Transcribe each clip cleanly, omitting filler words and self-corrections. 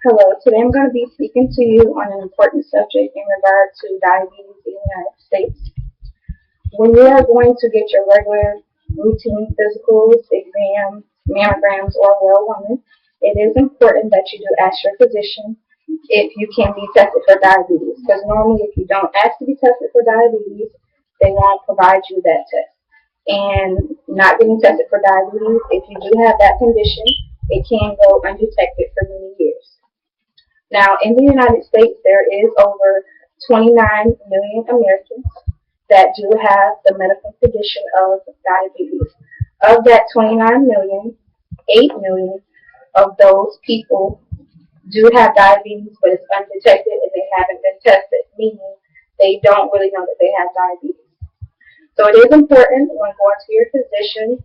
Hello, today I'm going to be speaking to you on an important subject in regard to diabetes in the United States. When you are going to get your regular routine physicals, exams, mammograms, or well woman, it is important that you do ask your physician if you can be tested for diabetes. Because normally if you don't ask to be tested for diabetes, they won't provide you that test. And not getting tested for diabetes, if you do have that condition, it can go undetected for many years. Now, in the United States, there is over 29 million Americans that do have the medical condition of diabetes. Of that 29 million, 8 million of those people do have diabetes, but it's undetected and they haven't been tested, meaning they don't really know that they have diabetes. So it is important when going to your physician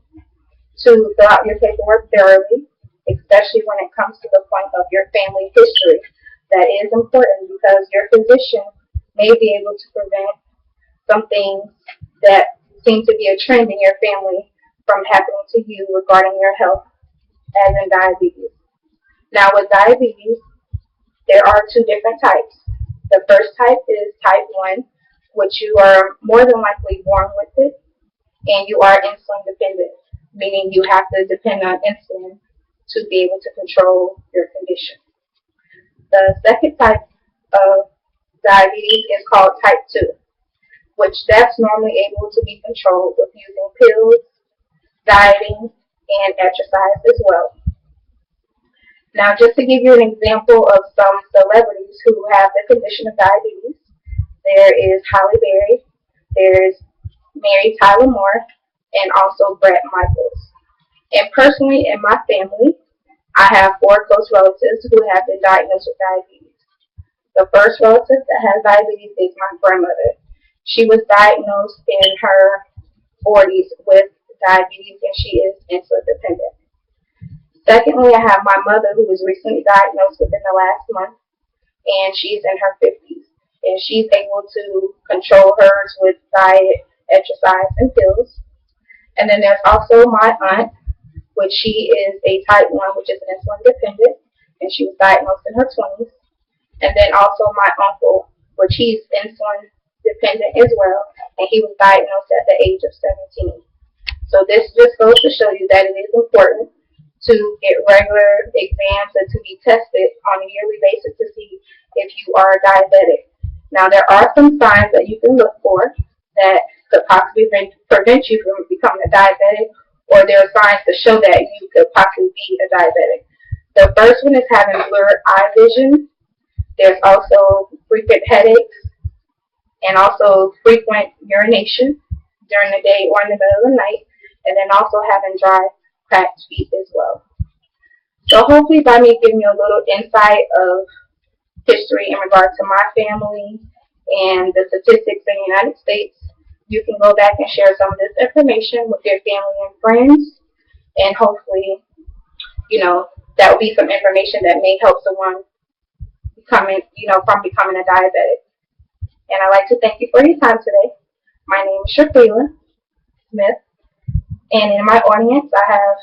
to fill out your paperwork thoroughly, especially when it comes to the point of your family history. That is important because your physician may be able to prevent some things that seem to be a trend in your family from happening to you regarding your health, as in diabetes. Now with diabetes, there are two different types. The first type is type 1, which you are more than likely born with it, and you are insulin dependent, meaning you have to depend on insulin to be able to control your condition. The second type of diabetes is called type 2, which that's normally able to be controlled with using pills, dieting, and exercise as well. Now, just to give you an example of some celebrities who have the condition of diabetes, there is Halle Berry, there's Mary Tyler Moore, and also Bret Michaels. And personally, in my family, I have 4 close relatives who have been diagnosed with diabetes. The first relative that has diabetes is my grandmother. She was diagnosed in her 40s with diabetes and she is insulin dependent. Secondly, I have my mother who was recently diagnosed within the last month and she's in her 50s. And she's able to control hers with diet, exercise, and pills. And then there's also my aunt, which she is a type 1, which is an insulin dependent, and she was diagnosed in her 20s. And then also my uncle, which he's insulin dependent as well, and he was diagnosed at the age of 17. So this just goes to show you that it is important to get regular exams and to be tested on a yearly basis to see if you are diabetic. Now there are some signs that you can look for that could possibly prevent you from becoming a diabetic, or there are signs to show that you could possibly be a diabetic. The first one is having blurred eye vision. There's also frequent headaches and also frequent urination during the day or in the middle of the night, and then also having dry, cracked feet as well. So hopefully by me giving you a little insight of history in regard to my family and the statistics in the United States, you can go back and share some of this information with your family and friends, and hopefully, that will be some information that may help someone from becoming a diabetic. And I'd like to thank you for your time today. My name is Shaquila Smith, and in my audience I have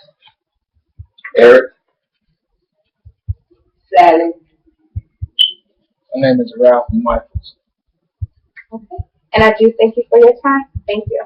Eric. Sally. My name is Ralph Michaels. Okay. And I do thank you for your time. Thank you.